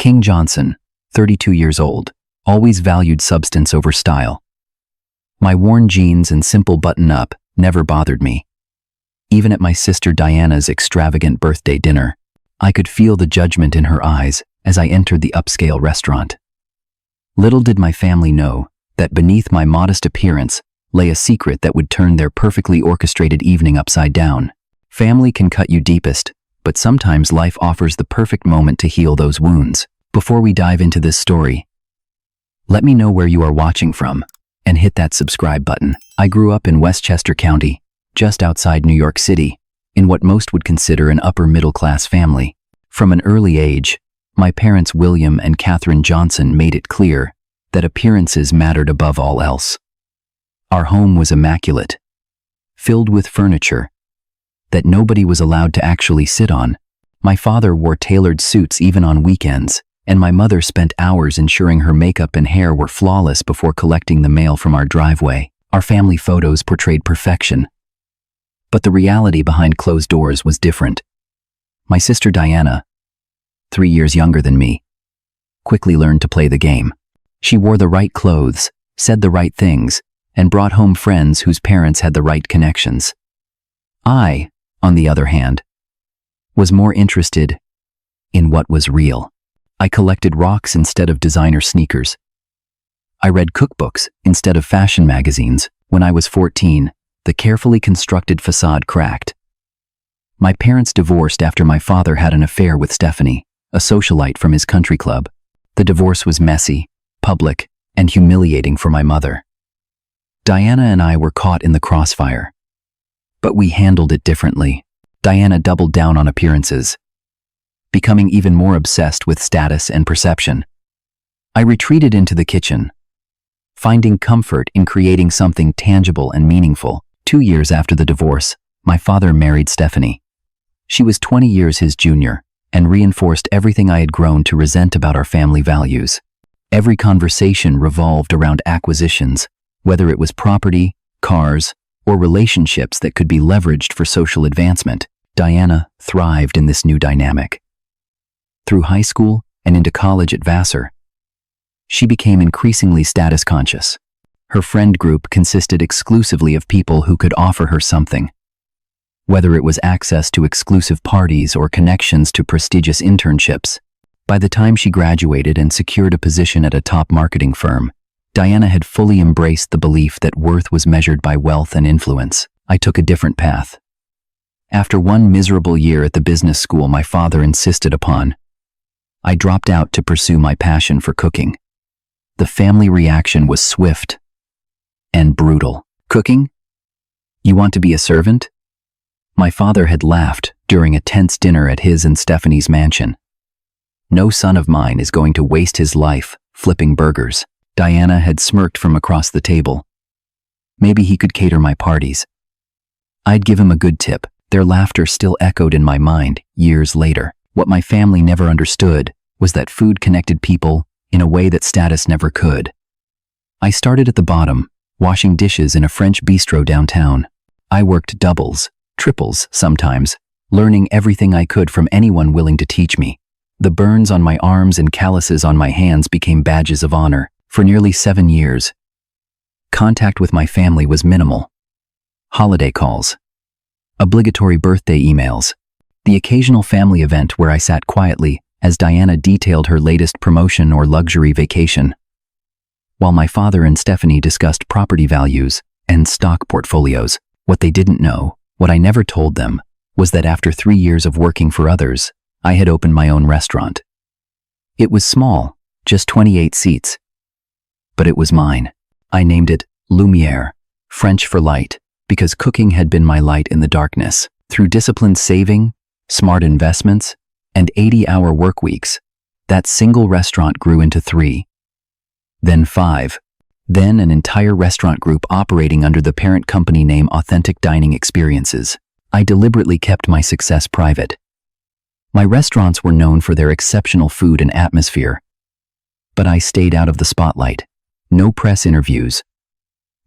King Johnson, 32 years old, always valued substance over style. My worn jeans and simple button-up never bothered me. Even at my sister Diana's extravagant birthday dinner, I could feel the judgment in her eyes as I entered the upscale restaurant. Little did my family know that beneath my modest appearance lay a secret that would turn their perfectly orchestrated evening upside down. Family can cut you deepest, but sometimes life offers the perfect moment to heal those wounds. Before we dive into this story, let me know where you are watching from and hit that subscribe button. I grew up in Westchester County, just outside New York City, in what most would consider an upper-middle-class family. From an early age, my parents William and Catherine Johnson made it clear that appearances mattered above all else. Our home was immaculate, filled with furniture that nobody was allowed to actually sit on. My father wore tailored suits even on weekends, and my mother spent hours ensuring her makeup and hair were flawless before collecting the mail from our driveway. Our family photos portrayed perfection, but the reality behind closed doors was different. My sister Diana, 3 years younger than me, quickly learned to play the game. She wore the right clothes, said the right things, and brought home friends whose parents had the right connections. I, on the other hand, was more interested in what was real. I collected rocks instead of designer sneakers. I read cookbooks instead of fashion magazines. When I was 14, the carefully constructed facade cracked. My parents divorced after my father had an affair with Stephanie, a socialite from his country club. The divorce was messy, public, and humiliating for my mother. Diana and I were caught in the crossfire, but we handled it differently. Diana doubled down on appearances, becoming even more obsessed with status and perception. I retreated into the kitchen, finding comfort in creating something tangible and meaningful. 2 years after the divorce, my father married Stephanie. She was 20 years his junior and reinforced everything I had grown to resent about our family values. Every conversation revolved around acquisitions, whether it was property, cars, or relationships that could be leveraged for social advancement. Diana thrived in this new dynamic. Through high school and into college at Vassar, she became increasingly status conscious. Her friend group consisted exclusively of people who could offer her something, whether it was access to exclusive parties or connections to prestigious internships. By the time she graduated and secured a position at a top marketing firm, Diana had fully embraced the belief that worth was measured by wealth and influence. I took a different path. After one miserable year at the business school my father insisted upon, I dropped out to pursue my passion for cooking. The family reaction was swift and brutal. Cooking? You want to be a servant? My father had laughed during a tense dinner at his and Stephanie's mansion. No son of mine is going to waste his life flipping burgers. Diana had smirked from across the table. Maybe he could cater my parties. I'd give him a good tip. Their laughter still echoed in my mind years later. What my family never understood was that food connected people in a way that status never could. I started at the bottom, washing dishes in a French bistro downtown. I worked doubles, triples sometimes, learning everything I could from anyone willing to teach me. The burns on my arms and calluses on my hands became badges of honor. For nearly 7 years, contact with my family was minimal. Holiday calls, obligatory birthday emails, the occasional family event where I sat quietly as Diana detailed her latest promotion or luxury vacation, while my father and Stephanie discussed property values and stock portfolios. What they didn't know, what I never told them, was that after 3 years of working for others, I had opened my own restaurant. It was small, just 28 seats, but it was mine. I named it Lumière, French for light, because cooking had been my light in the darkness. Through disciplined saving, smart investments, and 80-hour work weeks, that single restaurant grew into 3, then 5, then an entire restaurant group operating under the parent company name Authentic Dining Experiences. I deliberately kept my success private. My restaurants were known for their exceptional food and atmosphere, but I stayed out of the spotlight. No press interviews,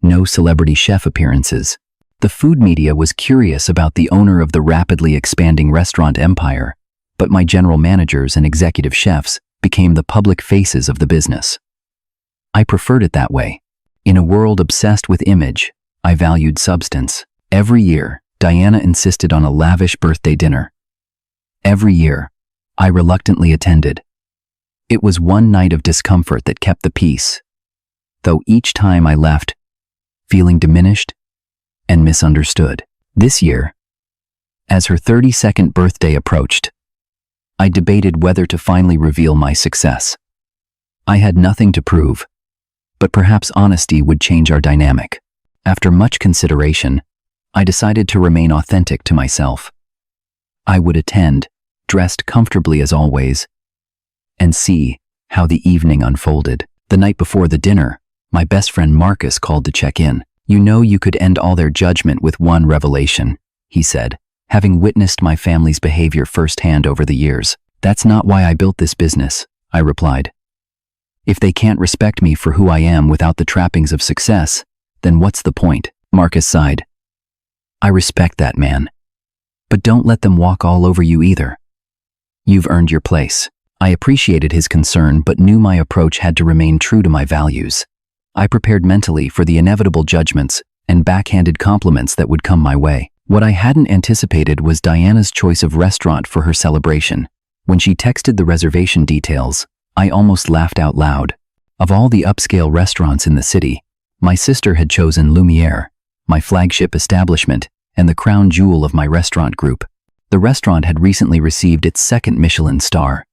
no celebrity chef appearances. The food media was curious about the owner of the rapidly expanding restaurant empire, but my general managers and executive chefs became the public faces of the business. I preferred it that way. In a world obsessed with image, I valued substance. Every year, Diana insisted on a lavish birthday dinner. Every year, I reluctantly attended. It was one night of discomfort that kept the peace, though each time I left, feeling diminished and misunderstood. This year, as her 32nd birthday approached, I debated whether to finally reveal my success. I had nothing to prove, but perhaps honesty would change our dynamic. After much consideration, I decided to remain authentic to myself. I would attend, dressed comfortably as always, and see how the evening unfolded. The night before the dinner, my best friend Marcus called to check in. "You know you could end all their judgment with one revelation," he said, having witnessed my family's behavior firsthand over the years. "That's not why I built this business," I replied. "If they can't respect me for who I am without the trappings of success, then what's the point?" Marcus sighed. "I respect that, man. But don't let them walk all over you either. You've earned your place." I appreciated his concern but knew my approach had to remain true to my values. I prepared mentally for the inevitable judgments and backhanded compliments that would come my way. What I hadn't anticipated was Diana's choice of restaurant for her celebration. When she texted the reservation details, I almost laughed out loud. Of all the upscale restaurants in the city, my sister had chosen Lumiere, my flagship establishment and the crown jewel of my restaurant group. The restaurant had recently received its second Michelin star,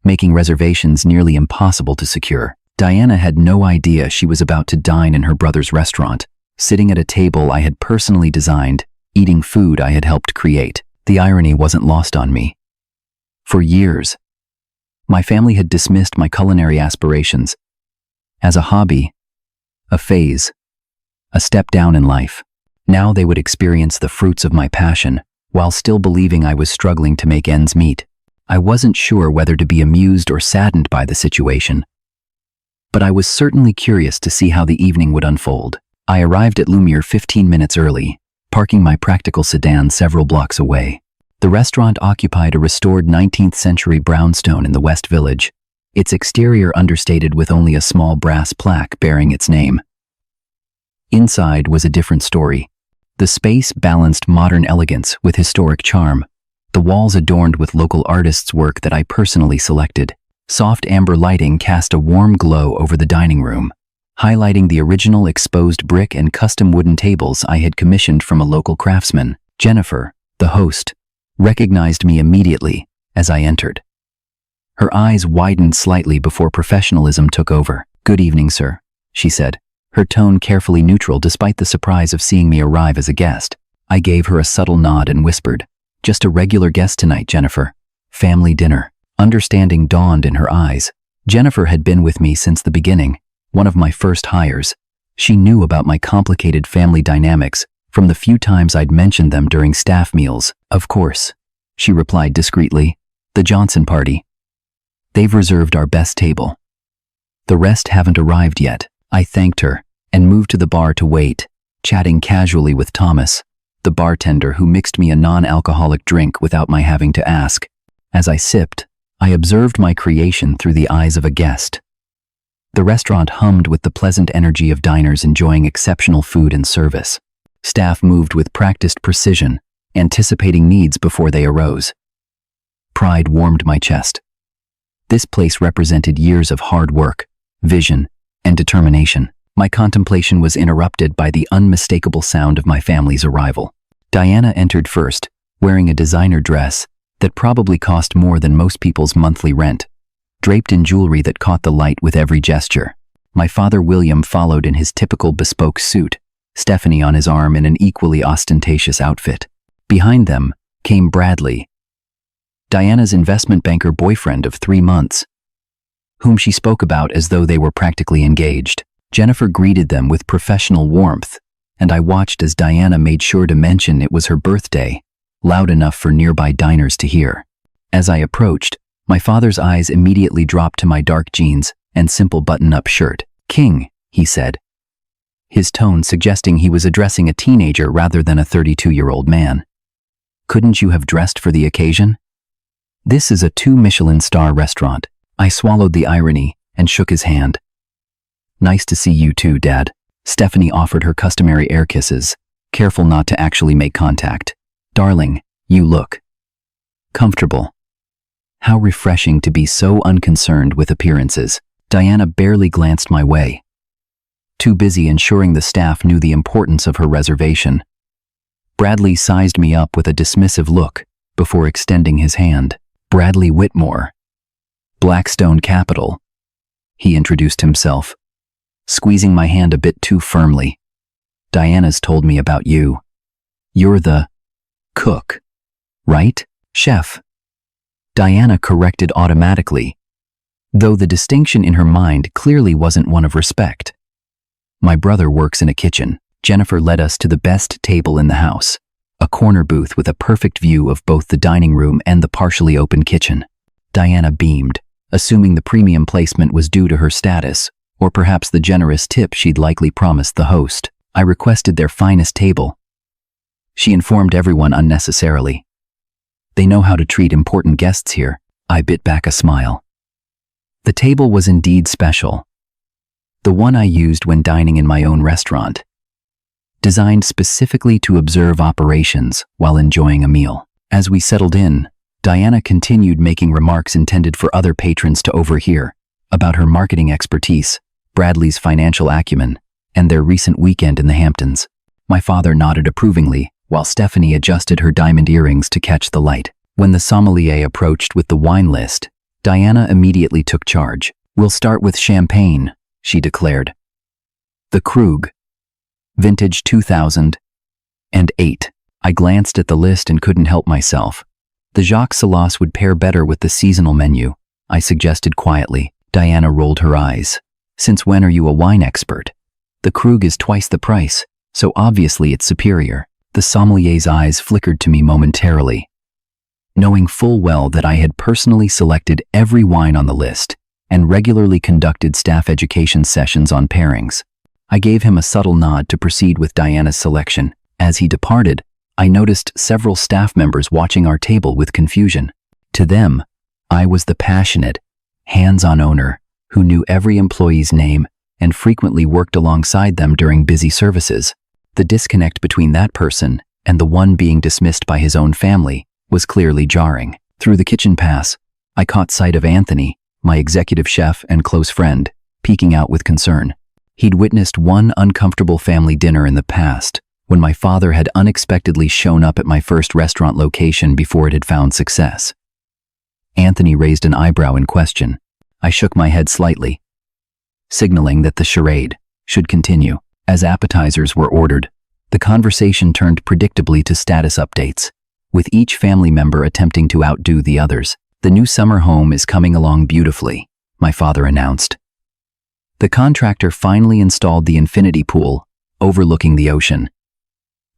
making reservations nearly impossible to secure. Diana had no idea she was about to dine in her brother's restaurant, sitting at a table I had personally designed, eating food I had helped create. The irony wasn't lost on me. For years, my family had dismissed my culinary aspirations as a hobby, a phase, a step down in life. Now they would experience the fruits of my passion, while still believing I was struggling to make ends meet. I wasn't sure whether to be amused or saddened by the situation, but I was certainly curious to see how the evening would unfold. I arrived at Lumiere 15 minutes early, parking my practical sedan several blocks away. The restaurant occupied a restored 19th century brownstone in the West Village, its exterior understated with only a small brass plaque bearing its name. Inside was a different story. The space balanced modern elegance with historic charm, the walls adorned with local artists' work that I personally selected. Soft amber lighting cast a warm glow over the dining room, highlighting the original exposed brick and custom wooden tables I had commissioned from a local craftsman. Jennifer, the host, recognized me immediately as I entered. Her eyes widened slightly before professionalism took over. "Good evening, sir," she said, her tone carefully neutral despite the surprise of seeing me arrive as a guest. I gave her a subtle nod and whispered, "Just a regular guest tonight, Jennifer. Family dinner." Understanding dawned in her eyes. Jennifer had been with me since the beginning, one of my first hires. She knew about my complicated family dynamics from the few times I'd mentioned them during staff meals. "Of course," she replied discreetly. "The Johnson party. They've reserved our best table. The rest haven't arrived yet." I thanked her and moved to the bar to wait, chatting casually with Thomas, the bartender who mixed me a non-alcoholic drink without my having to ask. As I sipped, I observed my creation through the eyes of a guest. The restaurant hummed with the pleasant energy of diners enjoying exceptional food and service. Staff moved with practiced precision, anticipating needs before they arose. Pride warmed my chest. This place represented years of hard work, vision, and determination. My contemplation was interrupted by the unmistakable sound of my family's arrival. Diana entered first, wearing a designer dress that probably cost more than most people's monthly rent, draped in jewelry that caught the light with every gesture. My father William followed in his typical bespoke suit, Stephanie on his arm in an equally ostentatious outfit. Behind them came Bradley, Diana's investment banker boyfriend of 3 months, whom she spoke about as though they were practically engaged. Jennifer greeted them with professional warmth, and I watched as Diana made sure to mention it was her birthday, loud enough for nearby diners to hear. As I approached, my father's eyes immediately dropped to my dark jeans and simple button-up shirt. "King," he said, his tone suggesting he was addressing a teenager rather than a 32-year-old man. "Couldn't you have dressed for the occasion? This is a 2 Michelin star restaurant. I swallowed the irony and shook his hand. Nice to see you too, Dad. Stephanie offered her customary air kisses, careful not to actually make contact. Darling, you look comfortable. How refreshing to be so unconcerned with appearances. Diana barely glanced my way, too busy ensuring the staff knew the importance of her reservation. Bradley sized me up with a dismissive look before extending his hand. Bradley Whitmore, Blackstone Capital. He introduced himself, squeezing my hand a bit too firmly. Diana's told me about you. You're the cook, right? Chef. Diana corrected automatically, though the distinction in her mind clearly wasn't one of respect. My brother works in a kitchen. Jennifer led us to the best table in the house, a corner booth with a perfect view of both the dining room and the partially open kitchen. Diana beamed, assuming the premium placement was due to her status, or perhaps the generous tip she'd likely promised the host. I requested their finest table. She informed everyone unnecessarily. They know how to treat important guests here. I bit back a smile. The table was indeed special. The one I used when dining in my own restaurant, designed specifically to observe operations while enjoying a meal. As we settled in, Diana continued making remarks intended for other patrons to overhear about her marketing expertise, Bradley's financial acumen, and their recent weekend in the Hamptons. My father nodded approvingly, while Stephanie adjusted her diamond earrings to catch the light. When the sommelier approached with the wine list, Diana immediately took charge. "We'll start with champagne," she declared. "The Krug, vintage 2008. I glanced at the list and couldn't help myself. The Jacques Salas would pair better with the seasonal menu, I suggested quietly. Diana rolled her eyes. "Since when are you a wine expert? The Krug is twice the price, so obviously it's superior." The sommelier's eyes flickered to me momentarily. Knowing full well that I had personally selected every wine on the list and regularly conducted staff education sessions on pairings, I gave him a subtle nod to proceed with Diana's selection. As he departed, I noticed several staff members watching our table with confusion. To them, I was the passionate, hands-on owner who knew every employee's name and frequently worked alongside them during busy services. The disconnect between that person and the one being dismissed by his own family was clearly jarring. Through the kitchen pass, I caught sight of Anthony, my executive chef and close friend, peeking out with concern. He'd witnessed one uncomfortable family dinner in the past, when my father had unexpectedly shown up at my first restaurant location before it had found success. Anthony raised an eyebrow in question. I shook my head slightly, signaling that the charade should continue. As appetizers were ordered, the conversation turned predictably to status updates, with each family member attempting to outdo the others. "The new summer home is coming along beautifully," my father announced. The contractor finally installed the infinity pool, overlooking the ocean.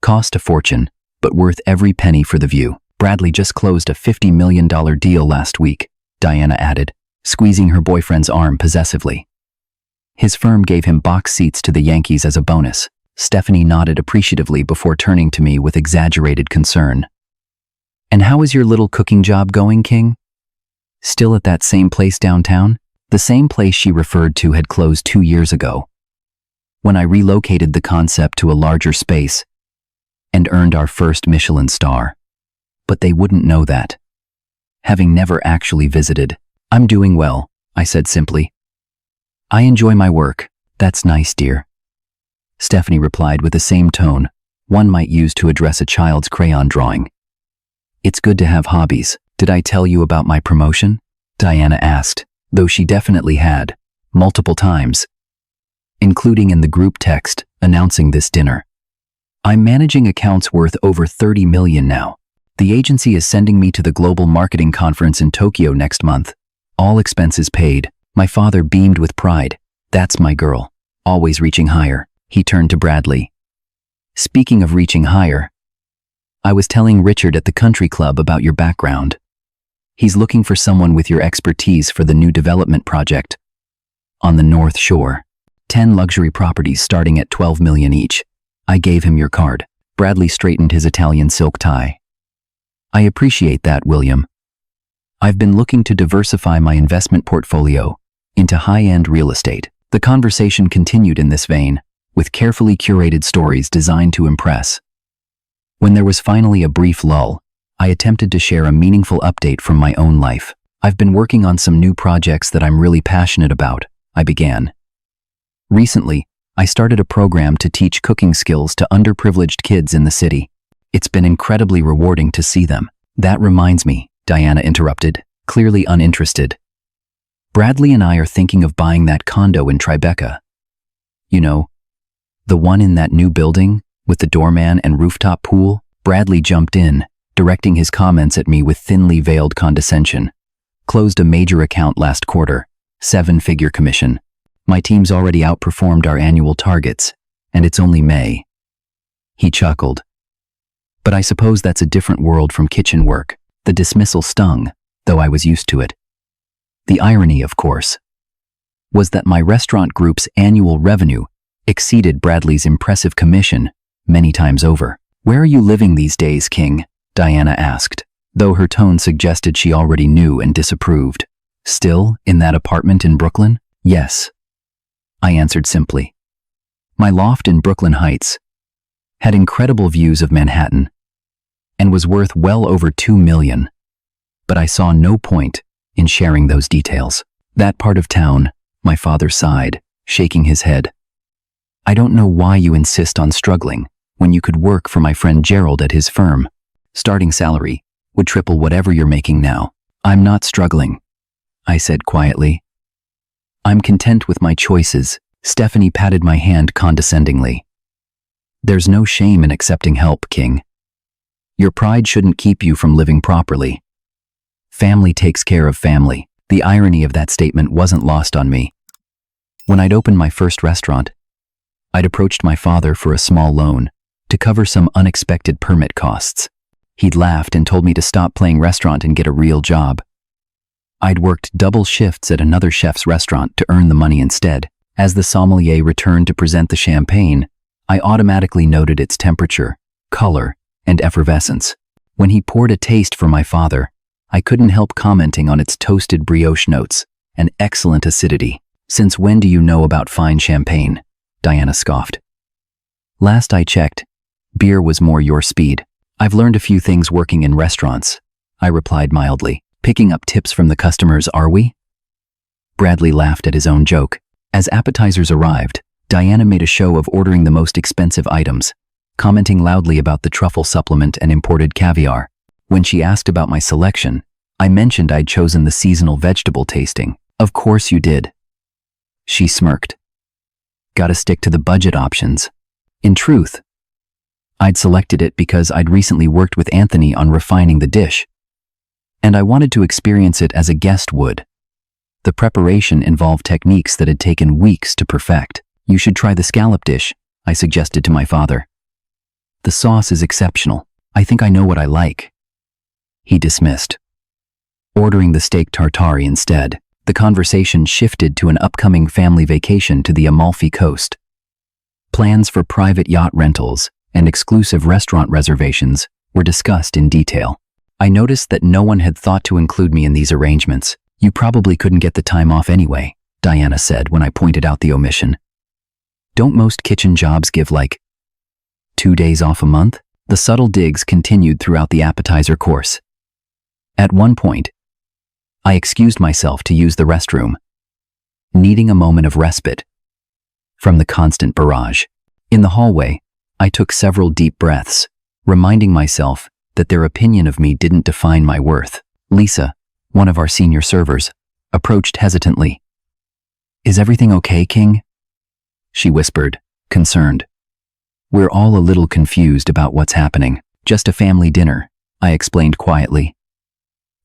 Cost a fortune, but worth every penny for the view. "Bradley just closed a $50 million deal last week," Diana added, squeezing her boyfriend's arm possessively. "His firm gave him box seats to the Yankees as a bonus." Stephanie nodded appreciatively before turning to me with exaggerated concern. "And how is your little cooking job going, King? Still at that same place downtown?" The same place she referred to had closed 2 years ago, when I relocated the concept to a larger space and earned our first Michelin star. But they wouldn't know that, having never actually visited. "I'm doing well," I said simply. "I enjoy my work." "That's nice, dear," Stephanie replied with the same tone one might use to address a child's crayon drawing. "It's good to have hobbies." "Did I tell you about my promotion?" Diana asked, though she definitely had, multiple times, including in the group text announcing this dinner. "I'm managing accounts worth over 30 million now. The agency is sending me to the Global Marketing Conference in Tokyo next month. All expenses paid." My father beamed with pride. "That's my girl, always reaching higher." He turned to Bradley. "Speaking of reaching higher, I was telling Richard at the country club about your background. He's looking for someone with your expertise for the new development project on the North Shore. 10 luxury properties starting at 12 million each. I gave him your card." Bradley straightened his Italian silk tie. "I appreciate that, William. I've been looking to diversify my investment portfolio into high-end real estate. The conversation continued in this vein, with carefully curated stories designed to impress. When there was finally a brief lull, I attempted to share a meaningful update from my own life. I've been working on some new projects that I'm really passionate about, I began. Recently, I started a program to teach cooking skills to underprivileged kids in the city. It's been incredibly rewarding to see them. That reminds me, Diana interrupted, clearly uninterested. Bradley and I are thinking of buying that condo in Tribeca. You know, the one in that new building with the doorman and rooftop pool? Bradley jumped in, directing his comments at me with thinly veiled condescension. Closed a major account last quarter, 7-figure commission. My team's already outperformed our annual targets, and it's only May. He chuckled. But I suppose that's a different world from kitchen work. The dismissal stung, though I was used to it. The irony, of course, was that my restaurant group's annual revenue exceeded Bradley's impressive commission many times over. "Where are you living these days, King?" Diana asked, though her tone suggested she already knew and disapproved. "Still in that apartment in Brooklyn?" "Yes," I answered simply. My loft in Brooklyn Heights had incredible views of Manhattan and was worth well over $2 million, but I saw no point in sharing those details. "That part of town," my father sighed, shaking his head. "I don't know why you insist on struggling when you could work for my friend Gerald at his firm. Starting salary would triple whatever you're making now." "I'm not struggling," I said quietly. "I'm content with my choices." Stephanie patted my hand condescendingly. "There's no shame in accepting help, King. Your pride shouldn't keep you from living properly. Family takes care of family." The irony of that statement wasn't lost on me. When I'd opened my first restaurant, I'd approached my father for a small loan to cover some unexpected permit costs. He'd laughed and told me to stop playing restaurant and get a real job. I'd worked double shifts at another chef's restaurant to earn the money instead. As the sommelier returned to present the champagne, I automatically noted its temperature, color, and effervescence. When he poured a taste for my father, I couldn't help commenting on its toasted brioche notes and excellent acidity. "Since when do you know about fine champagne?" Diana scoffed. "Last I checked, beer was more your speed." "I've learned a few things working in restaurants," I replied mildly. "Picking up tips from the customers, are we?" Bradley laughed at his own joke. As appetizers arrived, Diana made a show of ordering the most expensive items, commenting loudly about the truffle supplement and imported caviar. When she asked about my selection, I mentioned I'd chosen the seasonal vegetable tasting. "Of course you did," she smirked. "Gotta stick to the budget options." In truth, I'd selected it because I'd recently worked with Anthony on refining the dish, and I wanted to experience it as a guest would. The preparation involved techniques that had taken weeks to perfect. "You should try the scallop dish," I suggested to my father. "The sauce is exceptional. I think I know what I like." He dismissed, ordering the steak tartare instead. The conversation shifted to an upcoming family vacation to the Amalfi Coast. Plans for private yacht rentals and exclusive restaurant reservations were discussed in detail. I noticed that no one had thought to include me in these arrangements. "You probably couldn't get the time off anyway," Diana said when I pointed out the omission. "Don't most kitchen jobs give like 2 days off a month?" The subtle digs continued throughout the appetizer course. At one point, I excused myself to use the restroom, needing a moment of respite from the constant barrage. In the hallway, I took several deep breaths, reminding myself that their opinion of me didn't define my worth. Lisa, one of our senior servers, approached hesitantly. "Is everything okay, King?" she whispered, concerned. "We're all a little confused about what's happening. Just a family dinner," I explained quietly.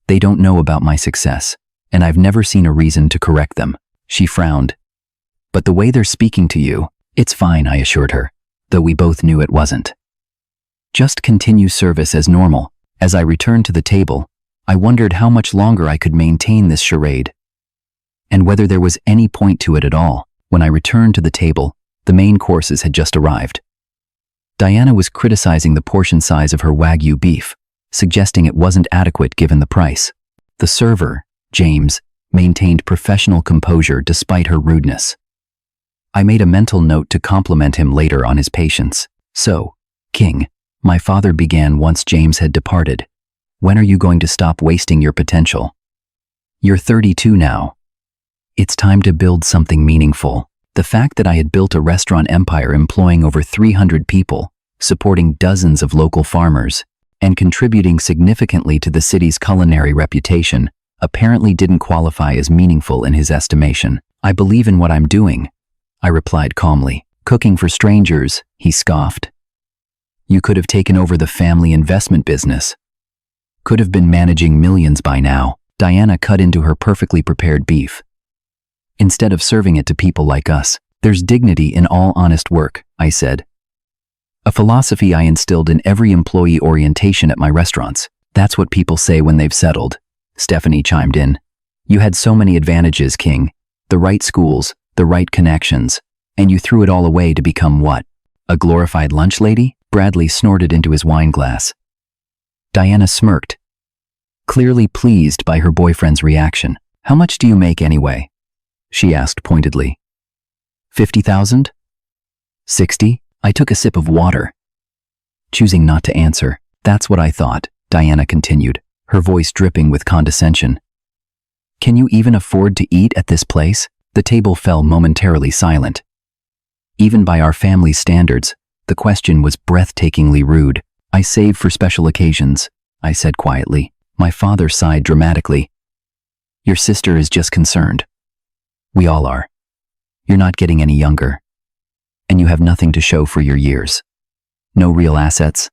"They don't know about my success, and I've never seen a reason to correct them." She frowned. "But the way they're speaking to you, it's fine," I assured her, though we both knew it wasn't. "Just continue service as normal." As I returned to the table, I wondered how much longer I could maintain this charade, and whether there was any point to it at all. When I returned to the table, the main courses had just arrived. Diana was criticizing the portion size of her Wagyu beef, suggesting it wasn't adequate given the price. The server, James, maintained professional composure despite her rudeness. I made a mental note to compliment him later on his patience. "So, King," my father began once James had departed, "when are you going to stop wasting your potential? You're 32 now. It's time to build something meaningful." The fact that I had built a restaurant empire employing over 300 people, supporting dozens of local farmers, and contributing significantly to the city's culinary reputation apparently didn't qualify as meaningful in his estimation. "I believe in what I'm doing," I replied calmly. "Cooking for strangers," he scoffed. "You could have taken over the family investment business. Could have been managing millions by now." Diana cut into her perfectly prepared beef. "Instead of serving it to people like us, there's dignity in all honest work," I said. "A philosophy I instilled in every employee orientation at my restaurants. That's what people say when they've settled." Stephanie chimed in. "You had so many advantages, King. The right schools, the right connections, and you threw it all away to become what? A glorified lunch lady?" Bradley snorted into his wine glass. Diana smirked, clearly pleased by her boyfriend's reaction. "How much do you make anyway?" she asked pointedly. 50,000? 60? I took a sip of water, choosing not to answer. "That's what I thought," Diana continued, her voice dripping with condescension. "Can you even afford to eat at this place?" The table fell momentarily silent. Even by our family's standards, the question was breathtakingly rude. "I save for special occasions," I said quietly. My father sighed dramatically. "Your sister is just concerned. We all are. You're not getting any younger. And you have nothing to show for your years. No real assets.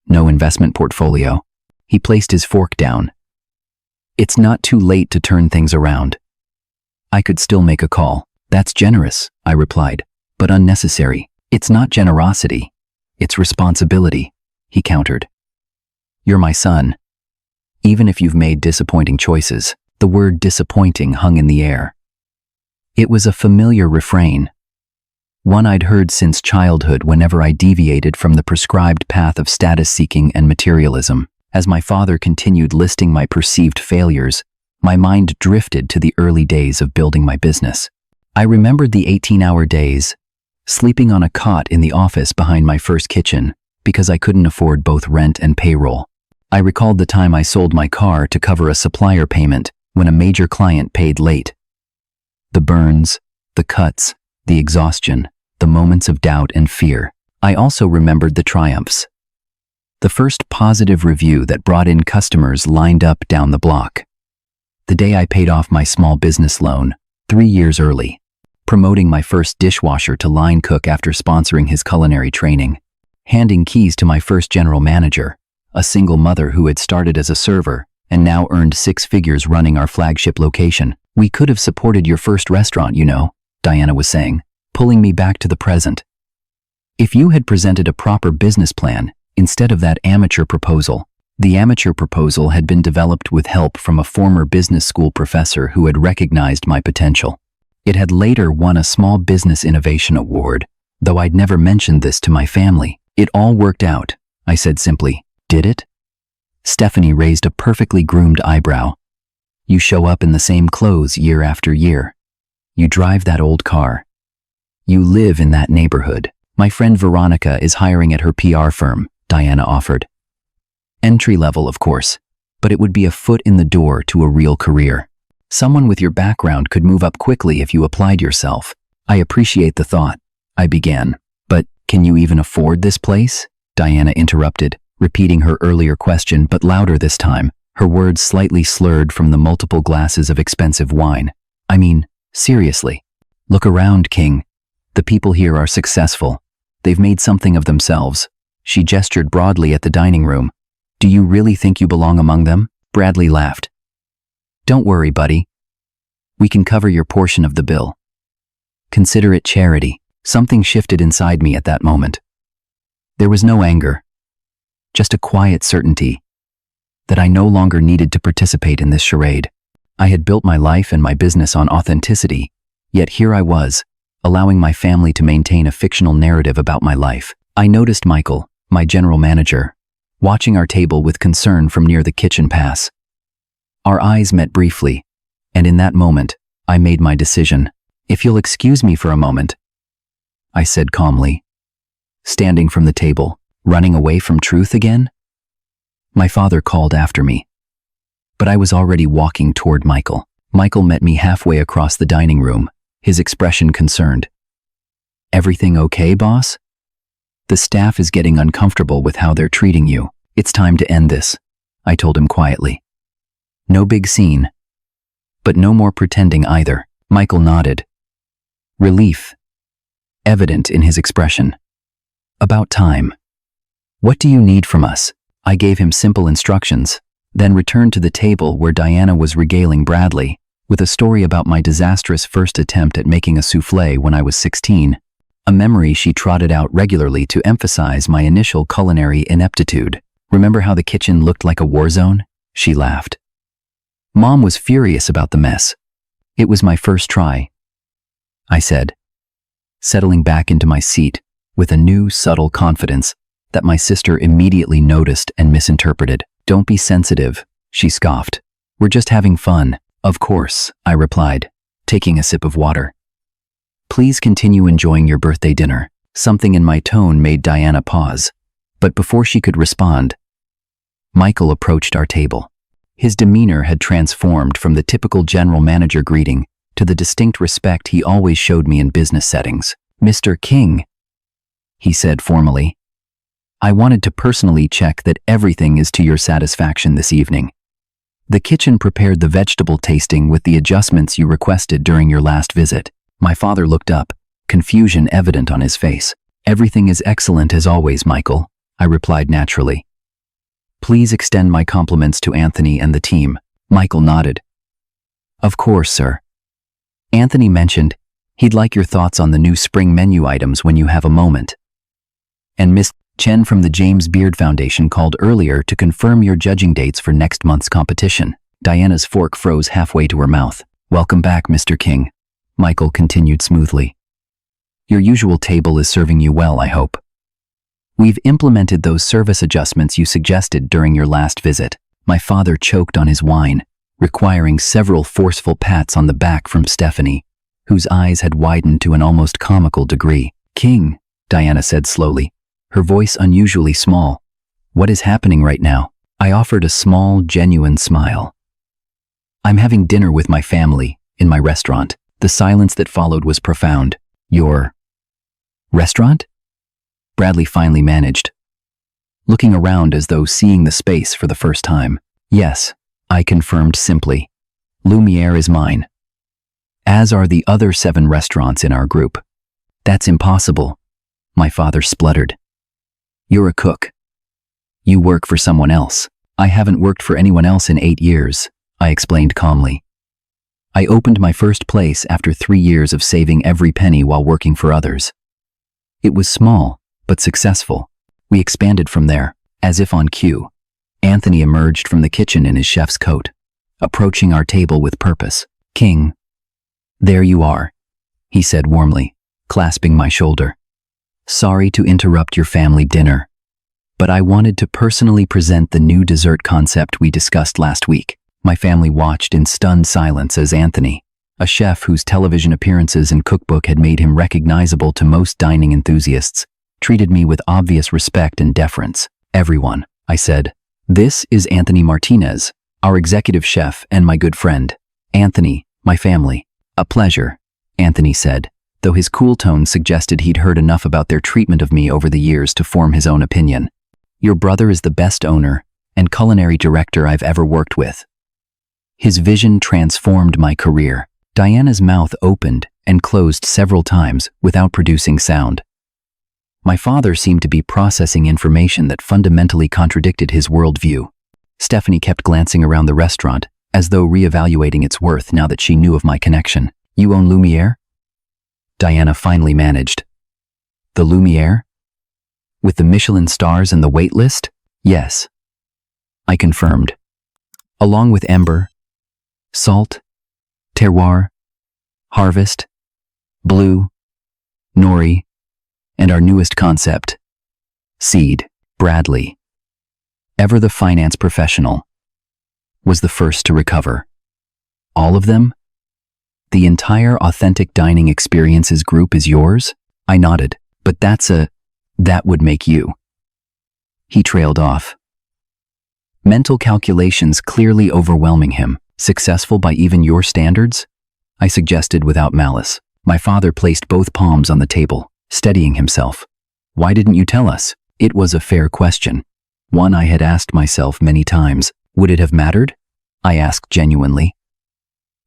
No investment portfolio." He placed his fork down. "It's not too late to turn things around. I could still make a call." "That's generous," I replied, "but unnecessary." "It's not generosity. It's responsibility," he countered. "You're my son. Even if you've made disappointing choices." The word disappointing hung in the air. It was a familiar refrain, one I'd heard since childhood whenever I deviated from the prescribed path of status-seeking and materialism. As my father continued listing my perceived failures, my mind drifted to the early days of building my business. I remembered the 18-hour days, sleeping on a cot in the office behind my first kitchen because I couldn't afford both rent and payroll. I recalled the time I sold my car to cover a supplier payment when a major client paid late. The burns, the cuts, the exhaustion, the moments of doubt and fear. I also remembered the triumphs. The first positive review that brought in customers lined up down the block. The day I paid off my small business loan, 3 years early. Promoting my first dishwasher to line cook after sponsoring his culinary training. Handing keys to my first general manager, a single mother who had started as a server and now earned 6 figures running our flagship location. "We could have supported your first restaurant, you know," Diana was saying, pulling me back to the present. "If you had presented a proper business plan, instead of that amateur proposal." The amateur proposal had been developed with help from a former business school professor who had recognized my potential. It had later won a Small Business Innovation Award, though I'd never mentioned this to my family. "It all worked out," I said simply. "Did it?" Stephanie raised a perfectly groomed eyebrow. "You show up in the same clothes year after year. You drive that old car. You live in that neighborhood. My friend Veronica is hiring at her PR firm," Diana offered. "Entry level, of course, but it would be a foot in the door to a real career. Someone with your background could move up quickly if you applied yourself." "I appreciate the thought," I began. "But can you even afford this place?" Diana interrupted, repeating her earlier question but louder this time, her words slightly slurred from the multiple glasses of expensive wine. "I mean, seriously. Look around, King. The people here are successful. They've made something of themselves." She gestured broadly at the dining room. "Do you really think you belong among them?" Bradley laughed. "Don't worry, buddy. We can cover your portion of the bill. Consider it charity." Something shifted inside me at that moment. There was no anger, just a quiet certainty that I no longer needed to participate in this charade. I had built my life and my business on authenticity, yet here I was, allowing my family to maintain a fictional narrative about my life. I noticed Michael, my general manager, watching our table with concern from near the kitchen pass. Our eyes met briefly, and in that moment, I made my decision. "If you'll excuse me for a moment," I said calmly, standing from the table, running away from truth again. My father called after me, but I was already walking toward Michael. Michael met me halfway across the dining room, his expression concerned. "Everything okay, boss? The staff is getting uncomfortable with how they're treating you. It's time to end this," I told him quietly. "No big scene, but no more pretending either." Michael nodded, relief evident in his expression. "About time. What do you need from us?" I gave him simple instructions, then returned to the table where Diana was regaling Bradley with a story about my disastrous first attempt at making a soufflé when I was 16, a memory she trotted out regularly to emphasize my initial culinary ineptitude. "Remember how the kitchen looked like a war zone?" She laughed. "Mom was furious about the mess. It was my first try," I said, settling back into my seat with a new, subtle confidence that my sister immediately noticed and misinterpreted. "Don't be sensitive," she scoffed. "We're just having fun." "Of course," I replied, taking a sip of water. "Please continue enjoying your birthday dinner." Something in my tone made Diana pause, but before she could respond, Michael approached our table. His demeanor had transformed from the typical general manager greeting to the distinct respect he always showed me in business settings. "Mr. King," he said formally, "I wanted to personally check that everything is to your satisfaction this evening. The kitchen prepared the vegetable tasting with the adjustments you requested during your last visit." My father looked up, confusion evident on his face. "Everything is excellent as always, Michael," I replied naturally. "Please extend my compliments to Anthony and the team." Michael nodded. "Of course, sir. Anthony mentioned he'd like your thoughts on the new spring menu items when you have a moment. And Miss Chen from the James Beard Foundation called earlier to confirm your judging dates for next month's competition." Diana's fork froze halfway to her mouth. "Welcome back, Mr. King," Michael continued smoothly. "Your usual table is serving you well, I hope. We've implemented those service adjustments you suggested during your last visit." My father choked on his wine, requiring several forceful pats on the back from Stephanie, whose eyes had widened to an almost comical degree. "King," Diana said slowly, her voice unusually small, "what is happening right now?" I offered a small, genuine smile. "I'm having dinner with my family in my restaurant." The silence that followed was profound. "Your restaurant?" Bradley finally managed, looking around as though seeing the space for the first time. "Yes," I confirmed simply. "Lumiere is mine, as are the other 7 restaurants in our group." "That's impossible," my father spluttered. "You're a cook. You work for someone else." "I haven't worked for anyone else in 8 years, I explained calmly. "I opened my first place after 3 years of saving every penny while working for others. It was small, but successful. We expanded from there." As if on cue, Anthony emerged from the kitchen in his chef's coat, approaching our table with purpose. "King, there you are," he said warmly, clasping my shoulder. "Sorry to interrupt your family dinner, but I wanted to personally present the new dessert concept we discussed last week." My family watched in stunned silence as Anthony, a chef whose television appearances and cookbook had made him recognizable to most dining enthusiasts, treated me with obvious respect and deference. "Everyone," I said, "this is Anthony Martinez, our executive chef and my good friend." "Anthony, my family." "A pleasure," Anthony said, though his cool tone suggested he'd heard enough about their treatment of me over the years to form his own opinion. "Your brother is the best owner and culinary director I've ever worked with. His vision transformed my career." Diana's mouth opened and closed several times without producing sound. My father seemed to be processing information that fundamentally contradicted his worldview. Stephanie kept glancing around the restaurant, as though reevaluating its worth now that she knew of my connection. "You own Lumiere?" Diana finally managed. "The Lumiere? With the Michelin stars and the wait list?" "Yes," I confirmed. "Along with Ember, Salt, Terroir, Harvest, Blue, Nori, and our newest concept, Seed." Bradley, ever the finance professional, was the first to recover. All of them? The entire authentic dining experiences group is yours? I nodded. But that would make you. He trailed off. Mental calculations clearly overwhelming him. Successful by even your standards? I suggested without malice. My father placed both palms on the table, steadying himself. Why didn't you tell us? It was a fair question. One I had asked myself many times. Would it have mattered? I asked genuinely.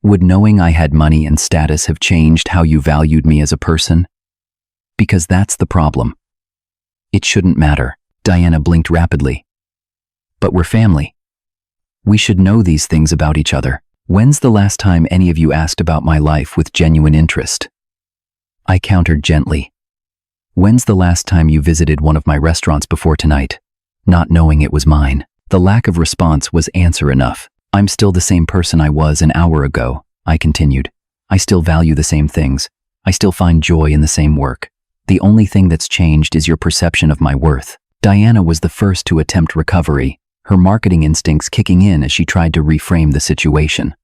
Would knowing I had money and status have changed how you valued me as a person? Because that's the problem. It shouldn't matter. Diana blinked rapidly. But we're family. We should know these things about each other. When's the last time any of you asked about my life with genuine interest? I countered gently. When's the last time you visited one of my restaurants before tonight, not knowing it was mine? The lack of response was answer enough. I'm still the same person I was an hour ago, I continued. I still value the same things. I still find joy in the same work. The only thing that's changed is your perception of my worth. Diana was the first to attempt recovery, her marketing instincts kicking in as she tried to reframe the situation.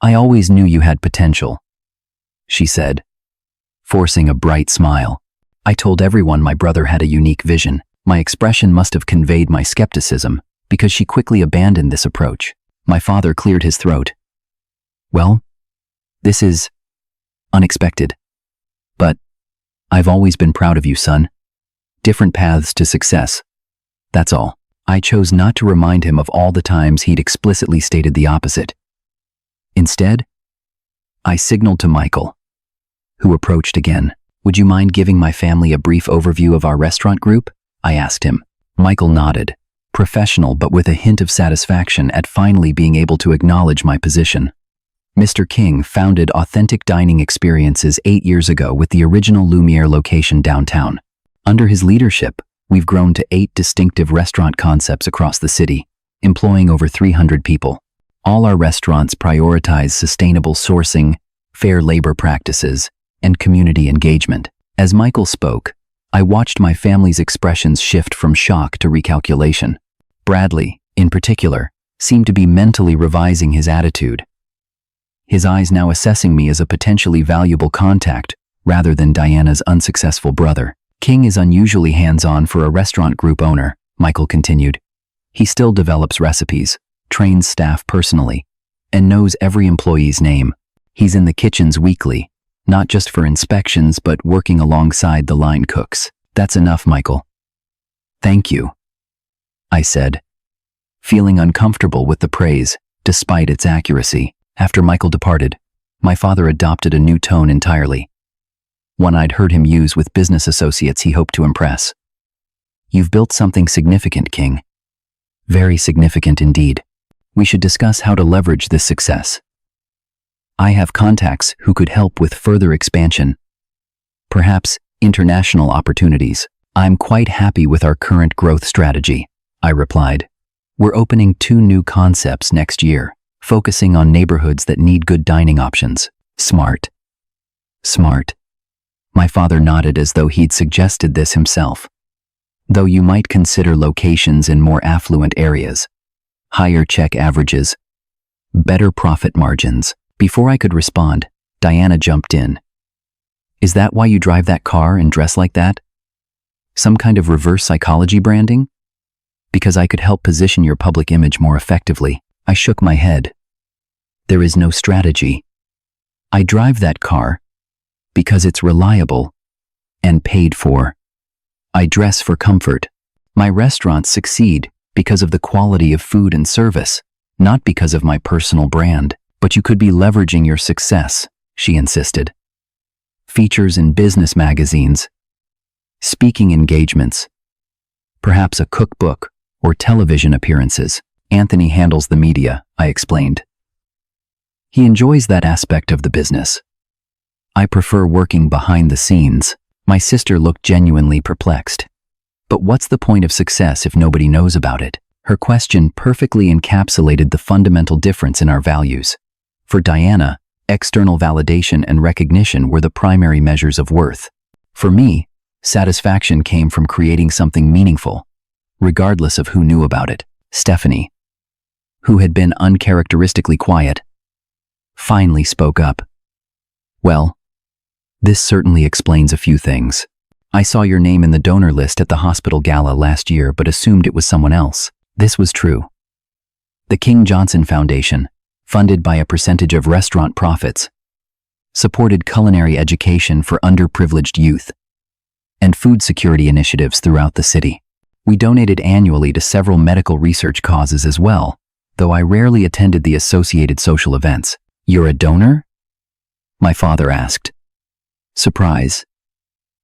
I always knew you had potential, she said, forcing a bright smile. I told everyone my brother had a unique vision. My expression must have conveyed my skepticism, because she quickly abandoned this approach. My father cleared his throat. Well, this is unexpected. But I've always been proud of you, son. Different paths to success. That's all. I chose not to remind him of all the times he'd explicitly stated the opposite. Instead, I signaled to Michael, who approached again. Would you mind giving my family a brief overview of our restaurant group? I asked him. Michael nodded, professional but with a hint of satisfaction at finally being able to acknowledge my position. Mr. King founded Authentic Dining Experiences 8 years ago with the original Lumiere location downtown. Under his leadership, we've grown to 8 distinctive restaurant concepts across the city, employing over 300 people. All our restaurants prioritize sustainable sourcing, fair labor practices, and community engagement. As Michael spoke, I watched my family's expressions shift from shock to recalculation. Bradley, in particular, seemed to be mentally revising his attitude. His eyes now assessing me as a potentially valuable contact rather than Diana's unsuccessful brother. King is unusually hands-on for a restaurant group owner, Michael continued. He still develops recipes, trains staff personally, and knows every employee's name. He's in the kitchens weekly, not just for inspections but working alongside the line cooks. That's enough, Michael. Thank you, I said, feeling uncomfortable with the praise, despite its accuracy. After Michael departed, my father adopted a new tone entirely, one I'd heard him use with business associates he hoped to impress. You've built something significant, King. Very significant indeed. We should discuss how to leverage this success. I have contacts who could help with further expansion, perhaps international opportunities. I'm quite happy with our current growth strategy, I replied. We're opening 2 new concepts next year, focusing on neighborhoods that need good dining options. Smart. Smart. My father nodded as though he'd suggested this himself. Though you might consider locations in more affluent areas, higher check averages, better profit margins. Before I could respond, Diana jumped in. Is that why you drive that car and dress like that? Some kind of reverse psychology branding? Because I could help position your public image more effectively. I shook my head. There is no strategy. I drive that car because it's reliable and paid for. I dress for comfort. My restaurants succeed because of the quality of food and service, not because of my personal brand. But you could be leveraging your success, she insisted. Features in business magazines, speaking engagements, perhaps a cookbook or television appearances. Anthony handles the media, I explained. He enjoys that aspect of the business. I prefer working behind the scenes. My sister looked genuinely perplexed. But what's the point of success if nobody knows about it? Her question perfectly encapsulated the fundamental difference in our values. For Diana, external validation and recognition were the primary measures of worth. For me, satisfaction came from creating something meaningful, regardless of who knew about it. Stephanie, who had been uncharacteristically quiet, finally spoke up. "Well, this certainly explains a few things. I saw your name in the donor list at the hospital gala last year but assumed it was someone else." This was true. The King Johnson Foundation, funded by a percentage of restaurant profits, supported culinary education for underprivileged youth and food security initiatives throughout the city. We donated annually to several medical research causes as well, though I rarely attended the associated social events. "You're a donor?" my father asked, surprise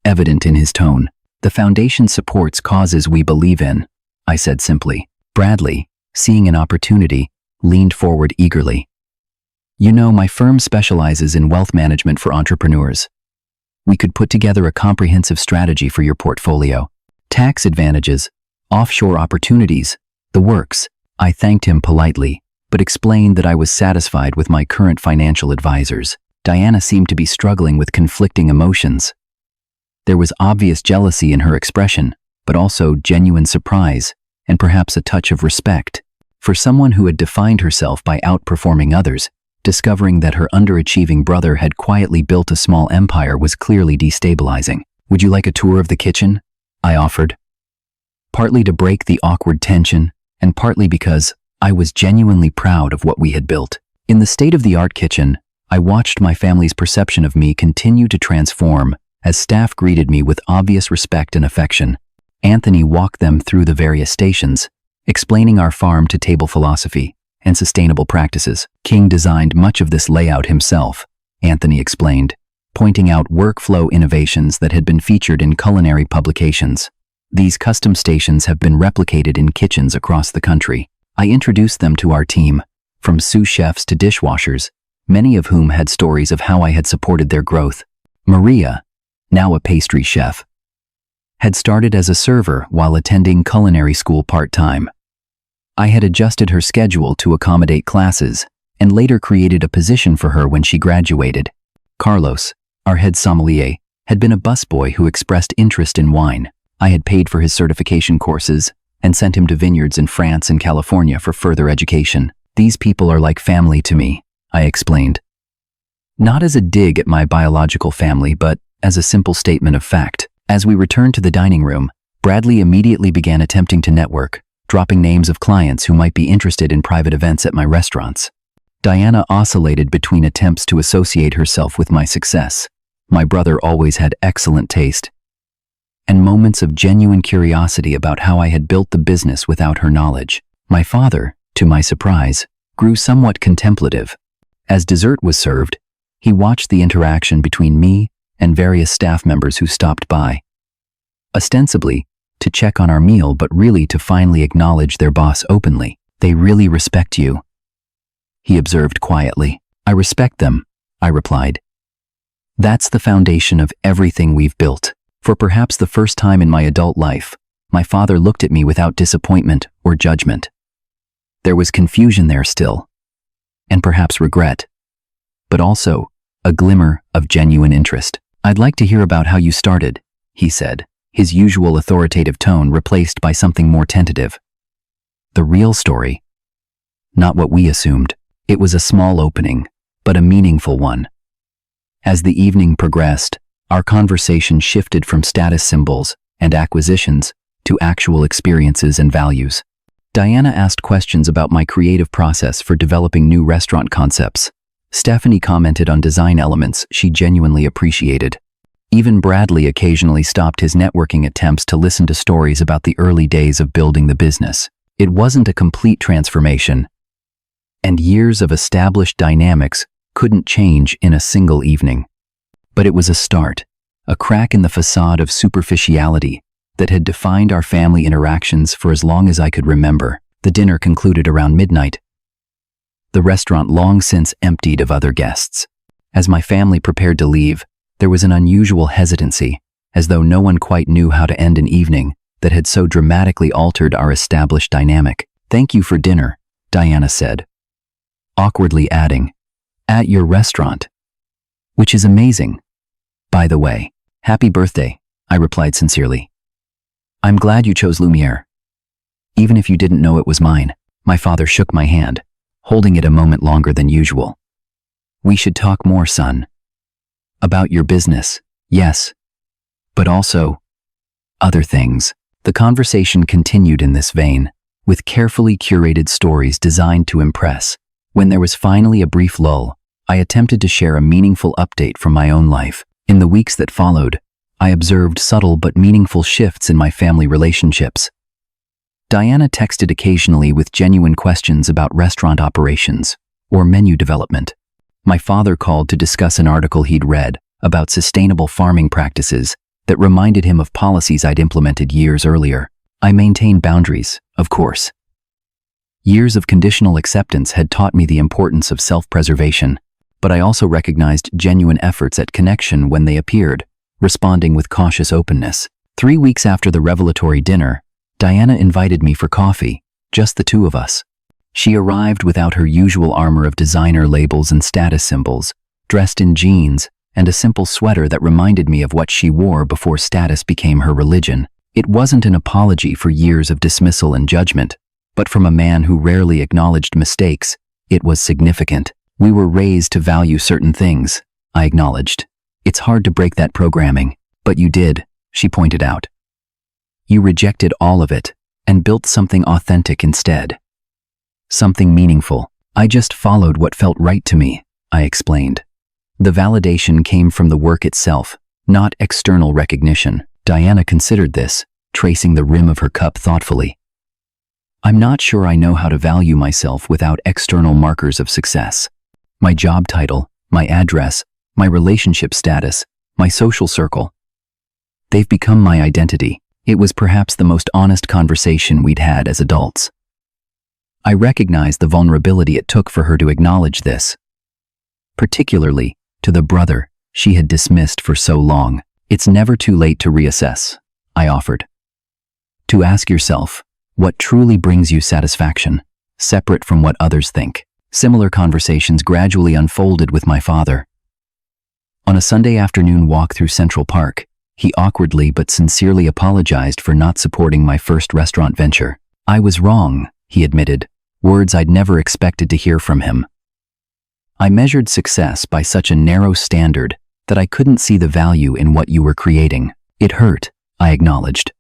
evident in his tone. "The foundation supports causes we believe in," I said simply. Bradley, seeing an opportunity, leaned forward eagerly. "You know, my firm specializes in wealth management for entrepreneurs. We could put together a comprehensive strategy for your portfolio. Tax advantages, offshore opportunities, the works." I thanked him politely, but explained that I was satisfied with my current financial advisors. Diana seemed to be struggling with conflicting emotions. There was obvious jealousy in her expression, but also genuine surprise, and perhaps a touch of respect. For someone who had defined herself by outperforming others, discovering that her underachieving brother had quietly built a small empire was clearly destabilizing. "Would you like a tour of the kitchen?" I offered. Partly to break the awkward tension, and partly because I was genuinely proud of what we had built. In the state-of-the-art kitchen, I watched my family's perception of me continue to transform as staff greeted me with obvious respect and affection. Anthony walked them through the various stations, explaining our farm-to-table philosophy and sustainable practices. "King designed much of this layout himself," Anthony explained, pointing out workflow innovations that had been featured in culinary publications. "These custom stations have been replicated in kitchens across the country." I introduced them to our team, from sous chefs to dishwashers, many of whom had stories of how I had supported their growth. Maria, now a pastry chef, had started as a server while attending culinary school part-time. I had adjusted her schedule to accommodate classes and later created a position for her when she graduated. Carlos, our head sommelier, had been a busboy who expressed interest in wine. I had paid for his certification courses and sent him to vineyards in France and California for further education. "These people are like family to me," I explained. Not as a dig at my biological family, but as a simple statement of fact. As we returned to the dining room, Bradley immediately began attempting to network, dropping names of clients who might be interested in private events at my restaurants. Diana oscillated between attempts to associate herself with my success. My brother always had excellent taste, and moments of genuine curiosity about how I had built the business without her knowledge. My father, to my surprise, grew somewhat contemplative. As dessert was served, he watched the interaction between me and various staff members who stopped by, ostensibly to check on our meal, but really to finally acknowledge their boss openly. "They really respect you," he observed quietly. "I respect them," I replied. "That's the foundation of everything we've built." For perhaps the first time in my adult life, my father looked at me without disappointment or judgment. There was confusion there still, and perhaps regret, but also a glimmer of genuine interest. "I'd like to hear about how you started," he said, his usual authoritative tone replaced by something more tentative. The real story, not what we assumed. It was a small opening, but a meaningful one. As the evening progressed, our conversation shifted from status symbols and acquisitions to actual experiences and values. Diana asked questions about my creative process for developing new restaurant concepts. Stephanie commented on design elements she genuinely appreciated. Even Bradley occasionally stopped his networking attempts to listen to stories about the early days of building the business. It wasn't a complete transformation, and years of established dynamics couldn't change in a single evening. But it was a start, a crack in the facade of superficiality that had defined our family interactions for as long as I could remember. The dinner concluded around midnight, the restaurant long since emptied of other guests. As my family prepared to leave, there was an unusual hesitancy, as though no one quite knew how to end an evening that had so dramatically altered our established dynamic. "Thank you for dinner," Diana said, awkwardly adding, "At your restaurant, which is amazing. By the way, happy birthday," I replied sincerely. "I'm glad you chose Lumiere, even if you didn't know it was mine." My father shook my hand, holding it a moment longer than usual. We should talk more, son. About your business, yes. But also, other things. The conversation continued in this vein, with carefully curated stories designed to impress. When there was finally a brief lull, I attempted to share a meaningful update from my own life. In the weeks that followed, I observed subtle but meaningful shifts in my family relationships. Diana texted occasionally with genuine questions about restaurant operations or menu development. My father called to discuss an article he'd read about sustainable farming practices that reminded him of policies I'd implemented years earlier. I maintained boundaries, of course. Years of conditional acceptance had taught me the importance of self-preservation, but I also recognized genuine efforts at connection when they appeared, responding with cautious openness. 3 weeks after the revelatory dinner, Diana invited me for coffee, just the two of us. She arrived without her usual armor of designer labels and status symbols, dressed in jeans and a simple sweater that reminded me of what she wore before status became her religion. It wasn't an apology for years of dismissal and judgment, but from a man who rarely acknowledged mistakes, it was significant. We were raised to value certain things, I acknowledged. It's hard to break that programming, but you did, she pointed out. You rejected all of it and built something authentic instead. Something meaningful. I just followed what felt right to me, I explained. The validation came from the work itself, not external recognition. Diana considered this, tracing the rim of her cup thoughtfully. I'm not sure I know how to value myself without external markers of success. My job title, my address, my relationship status, my social circle. They've become my identity. It was perhaps the most honest conversation we'd had as adults. I recognized the vulnerability it took for her to acknowledge this, particularly to the brother she had dismissed for so long. It's never too late to reassess, I offered. To ask yourself, what truly brings you satisfaction, separate from what others think. Similar conversations gradually unfolded with my father. On a Sunday afternoon walk through Central Park, he awkwardly but sincerely apologized for not supporting my first restaurant venture. I was wrong, he admitted, words I'd never expected to hear from him. I measured success by such a narrow standard that I couldn't see the value in what you were creating. It hurt, I acknowledged.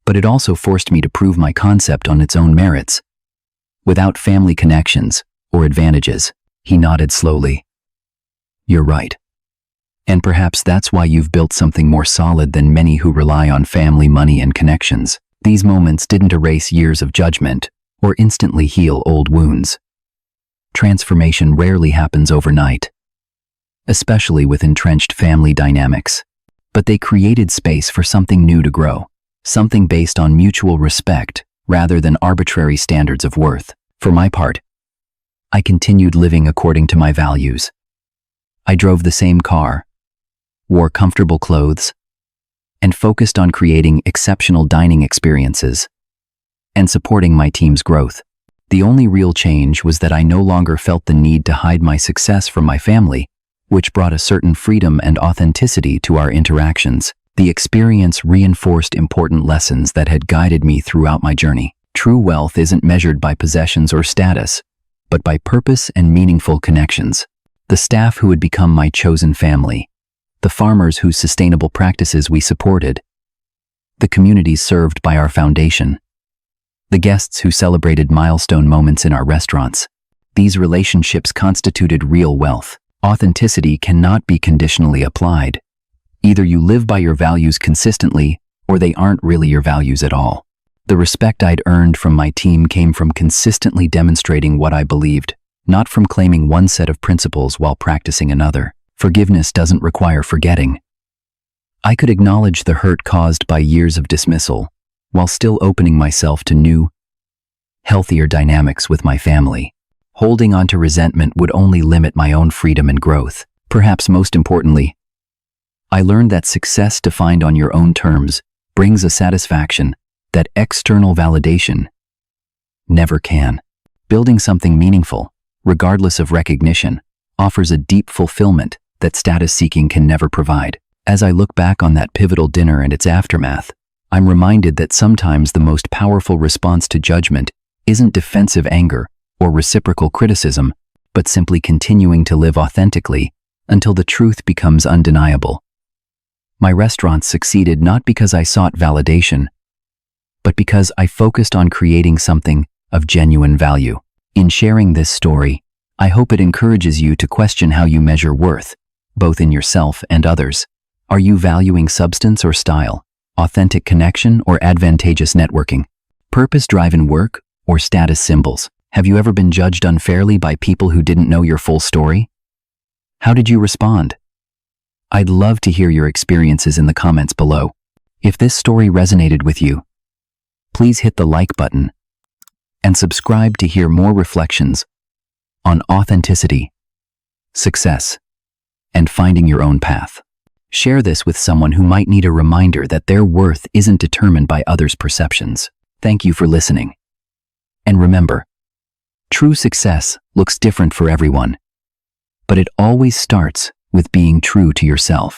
But it also forced me to prove my concept on its own merits. Without family connections or advantages, he nodded slowly. You're right. And perhaps that's why you've built something more solid than many who rely on family, money, and connections. These moments didn't erase years of judgment or instantly heal old wounds. Transformation rarely happens overnight, especially with entrenched family dynamics. But they created space for something new to grow, something based on mutual respect rather than arbitrary standards of worth. For my part, I continued living according to my values. I drove the same car, wore comfortable clothes, and focused on creating exceptional dining experiences and supporting my team's growth. The only real change was that I no longer felt the need to hide my success from my family, which brought a certain freedom and authenticity to our interactions. The experience reinforced important lessons that had guided me throughout my journey. True wealth isn't measured by possessions or status, but by purpose and meaningful connections. The staff who had become my chosen family, the farmers whose sustainable practices we supported, the communities served by our foundation, the guests who celebrated milestone moments in our restaurants. These relationships constituted real wealth. Authenticity cannot be conditionally applied. Either you live by your values consistently, or they aren't really your values at all. The respect I'd earned from my team came from consistently demonstrating what I believed, not from claiming one set of principles while practicing another. Forgiveness doesn't require forgetting. I could acknowledge the hurt caused by years of dismissal, while still opening myself to new, healthier dynamics with my family. Holding on to resentment would only limit my own freedom and growth. Perhaps most importantly, I learned that success defined on your own terms brings a satisfaction that external validation never can. Building something meaningful, regardless of recognition, offers a deep fulfillment that status-seeking can never provide. As I look back on that pivotal dinner and its aftermath, I'm reminded that sometimes the most powerful response to judgment isn't defensive anger or reciprocal criticism, but simply continuing to live authentically until the truth becomes undeniable. My restaurants succeeded not because I sought validation, but because I focused on creating something of genuine value. In sharing this story, I hope it encourages you to question how you measure worth, both in yourself and others. Are you valuing substance or style, authentic connection or advantageous networking, purpose-driven work or status symbols? Have you ever been judged unfairly by people who didn't know your full story? How did you respond? I'd love to hear your experiences in the comments below. If this story resonated with you, please hit the like button and subscribe to hear more reflections on authenticity, success, and finding your own path. Share this with someone who might need a reminder that their worth isn't determined by others' perceptions. Thank you for listening. And remember, true success looks different for everyone, but it always starts with being true to yourself.